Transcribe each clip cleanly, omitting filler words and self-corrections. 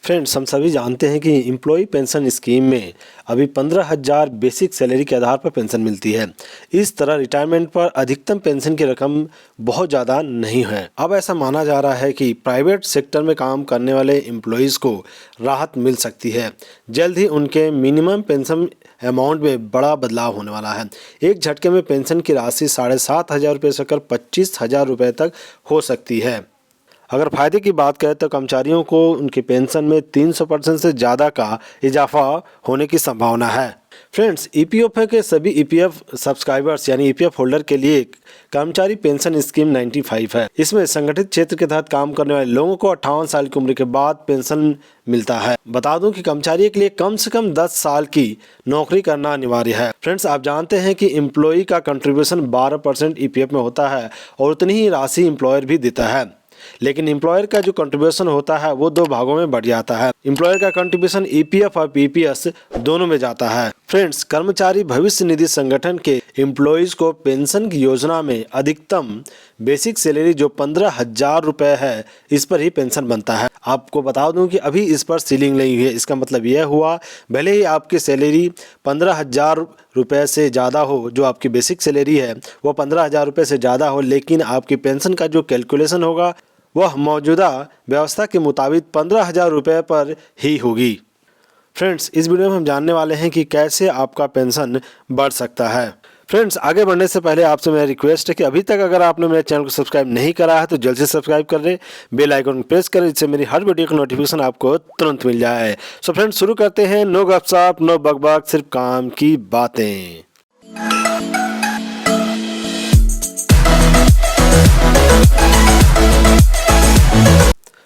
Friends, हम सभी जानते हैं कि एम्प्लॉय पेंशन स्कीम में अभी 15,000 बेसिक सैलरी के आधार पर पेंशन मिलती है। इस तरह रिटायरमेंट पर अधिकतम पेंशन की रकम बहुत ज़्यादा नहीं है। अब ऐसा माना जा रहा है कि प्राइवेट सेक्टर में काम करने वाले एम्प्लॉयज़ को राहत मिल सकती है। जल्द ही उनके मिनिमम पेंशन अमाउंट में बड़ा बदलाव होने वाला है। एक झटके में पेंशन की राशि 7,500 रुपये से लेकर 25,000 रुपये तक हो सकती है। अगर फ़ायदे की बात करें तो कर्मचारियों को उनकी पेंशन में 300% से ज़्यादा का इजाफा होने की संभावना है। फ्रेंड्स, ईपीएफ के सभी ईपीएफ सब्सक्राइबर्स यानी ईपीएफ होल्डर के लिए कर्मचारी पेंशन स्कीम 95 है। इसमें संगठित क्षेत्र के तहत काम करने वाले लोगों को 58 साल की उम्र के बाद पेंशन मिलता है। बता दूं कि कर्मचारी के लिए कम से कम 10 साल की नौकरी करना अनिवार्य है। फ्रेंड्स, आप जानते हैं कि एम्प्लॉय का कंट्रीब्यूशन 12% ईपीएफ में होता है और उतनी ही राशि एम्प्लॉयर भी देता है। लेकिन एम्प्लॉयर का जो कंट्रीब्यूशन होता है वो दो भागों में बढ़ जाता है। एम्प्लॉयर का कंट्रीब्यूशन ईपीएफ और पीपीएस दोनों में जाता है। फ्रेंड्स, कर्मचारी भविष्य निधि संगठन के एम्प्लॉयज को पेंशन की योजना में अधिकतम बेसिक सैलरी जो 15,000 रुपये है, इस पर ही पेंशन बनता है। आपको बता दूं कि अभी इस पर सीलिंग नहीं हुई है। इसका मतलब यह हुआ, भले ही आपकी सैलरी 15,000 रुपये से ज़्यादा हो, जो आपकी बेसिक सैलरी है वो 15,000 रुपये से ज़्यादा हो, लेकिन आपकी पेंशन का जो कैलकुलेशन होगा वह मौजूदा व्यवस्था के मुताबिक 15,000 रुपये पर ही होगी। फ्रेंड्स, इस वीडियो में हम जानने वाले हैं कि कैसे आपका पेंशन बढ़ सकता है। फ्रेंड्स, आगे बढ़ने से पहले आपसे मेरा रिक्वेस्ट है कि अभी तक अगर आपने मेरे चैनल को सब्सक्राइब नहीं करा है तो जल्द से सब्सक्राइब कर लें, बेल आइकन प्रेस करें, जिससे मेरी हर वीडियो का नोटिफिकेशन आपको तुरंत मिल जाए। सो फ्रेंड्स, शुरू करते हैं। नो गपशप, नो बकबक, सिर्फ काम की बातें।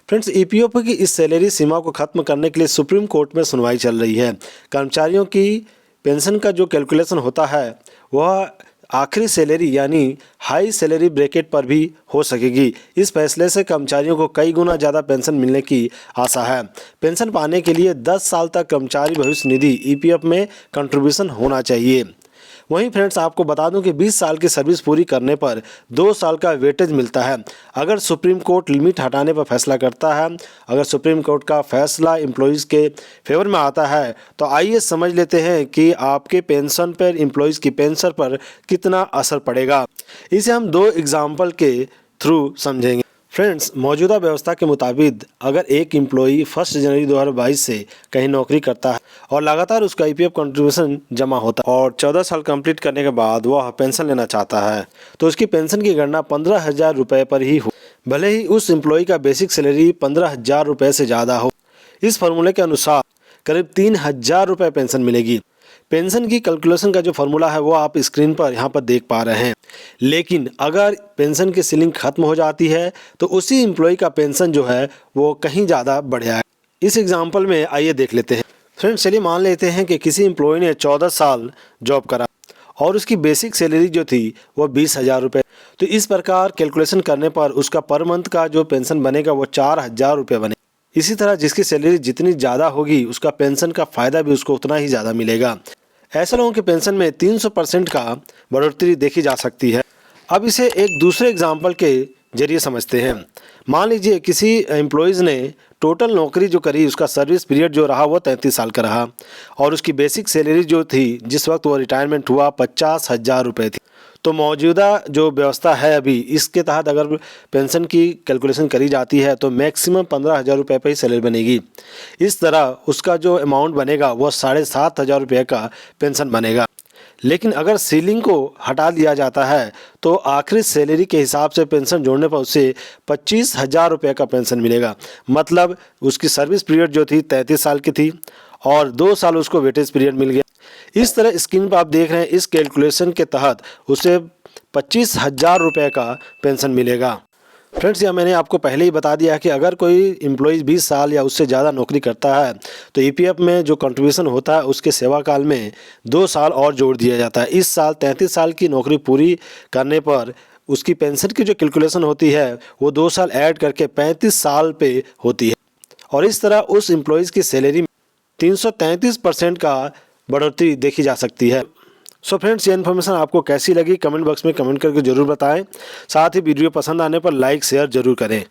फ्रेंड्स, ईपीएफ की इस सैलरी सीमा को खत्म करने के लिए सुप्रीम कोर्ट में सुनवाई चल रही है। कर्मचारियों की पेंशन का जो कैलकुलेशन होता है वह आखिरी सैलरी यानी हाई सैलरी ब्रैकेट पर भी हो सकेगी। इस फैसले से कर्मचारियों को कई गुना ज़्यादा पेंशन मिलने की आशा है। पेंशन पाने के लिए 10 साल तक कर्मचारी भविष्य निधि ईपीएफ में कंट्रीब्यूशन होना चाहिए। वहीं फ्रेंड्स, आपको बता दूं कि 20 साल की सर्विस पूरी करने पर 2 साल का वेटेज मिलता है। अगर सुप्रीम कोर्ट लिमिट हटाने पर फैसला करता है, अगर सुप्रीम कोर्ट का फैसला एम्प्लॉयज़ के फेवर में आता है, तो आइए समझ लेते हैं कि आपके पेंशन पर, एम्प्लॉयज़ की पेंशन पर कितना असर पड़ेगा। इसे हम 2 एग्जाम्पल के थ्रू समझेंगे। फ्रेंड्स, मौजूदा व्यवस्था के मुताबिक अगर एक एम्प्लॉई 1 जनवरी 2022 से कहीं नौकरी करता है और लगातार उसका ईपीएफ कंट्रीब्यूशन जमा होता है और 14 साल कंप्लीट करने के बाद वह पेंशन लेना चाहता है, तो उसकी पेंशन की गणना 15,000 रुपये पर ही हो, भले ही उस एम्प्लॉई का बेसिक सैलरी 15,000 रुपये से ज़्यादा हो। इस फार्मूले के अनुसार करीब 3,000 रुपये पेंशन मिलेगी। पेंशन की कैलकुलेशन का जो फार्मूला है वो आप स्क्रीन पर यहाँ पर देख पा रहे हैं। लेकिन अगर पेंशन की सीलिंग खत्म हो जाती है तो उसी एम्प्लॉय का पेंशन जो है वो कहीं ज़्यादा बढ़ जाए। इस एग्जांपल में आइए देख लेते हैं। फ्रेंड्स, चलिए मान लेते हैं कि किसी एम्प्लॉय ने 14 साल जॉब करा और उसकी बेसिक सैलरी जो थी वो 20,000 रुपये। तो इस प्रकार कैलकुलेशन करने पर उसका पर मंथ का जो पेंशन बनेगा वो 4,000 रुपये बने। इसी तरह जिसकी सैलरी जितनी ज़्यादा होगी उसका पेंशन का फ़ायदा भी उसको उतना ही ज़्यादा मिलेगा। ऐसे लोगों के पेंशन में 300% का बढ़ोतरी देखी जा सकती है। अब इसे एक दूसरे एग्जाम्पल के जरिए समझते हैं। मान लीजिए किसी एम्प्लॉयज़ ने टोटल नौकरी जो करी, उसका सर्विस पीरियड जो रहा वो 33 साल का रहा और उसकी बेसिक सैलरी जो थी जिस वक्त वो रिटायरमेंट हुआ 50,000 रुपये थी। तो मौजूदा जो व्यवस्था है अभी, इसके तहत अगर पेंशन की कैलकुलेशन करी जाती है तो मैक्सिमम 15,000 रुपये पर ही सैलरी बनेगी। इस तरह उसका जो अमाउंट बनेगा वो 7,500 रुपये का पेंशन बनेगा। लेकिन अगर सीलिंग को हटा दिया जाता है तो आखिरी सैलरी के हिसाब से पेंशन जोड़ने पर उसे 25,000 रुपये का पेंशन मिलेगा। मतलब उसकी सर्विस पीरियड जो थी 33 साल की थी और 2 साल उसको वेटेज पीरियड मिल गया। इस तरह स्क्रीन पर आप देख रहे हैं, इस कैलकुलेशन के तहत उसे 25,000 रुपये का पेंशन मिलेगा। फ्रेंड्स, यह मैंने आपको पहले ही बता दिया है कि अगर कोई एम्प्लॉय 20 साल या उससे ज़्यादा नौकरी करता है तो ईपीएफ में जो कंट्रीब्यूशन होता है उसके सेवा काल में 2 साल और जोड़ दिया जाता है। इस साल 33 साल की नौकरी पूरी करने पर उसकी पेंशन की जो कैलकुलेशन होती है वो 2 साल ऐड करके 35 साल पे होती है और इस तरह उस एम्प्लॉयज़ की सैलरी में 333% का बढ़ोतरी देखी जा सकती है। सो फ्रेंड्स, ये इन्फॉर्मेशन आपको कैसी लगी कमेंट बॉक्स में कमेंट करके ज़रूर बताएं। साथ ही वीडियो पसंद आने पर लाइक शेयर ज़रूर करें।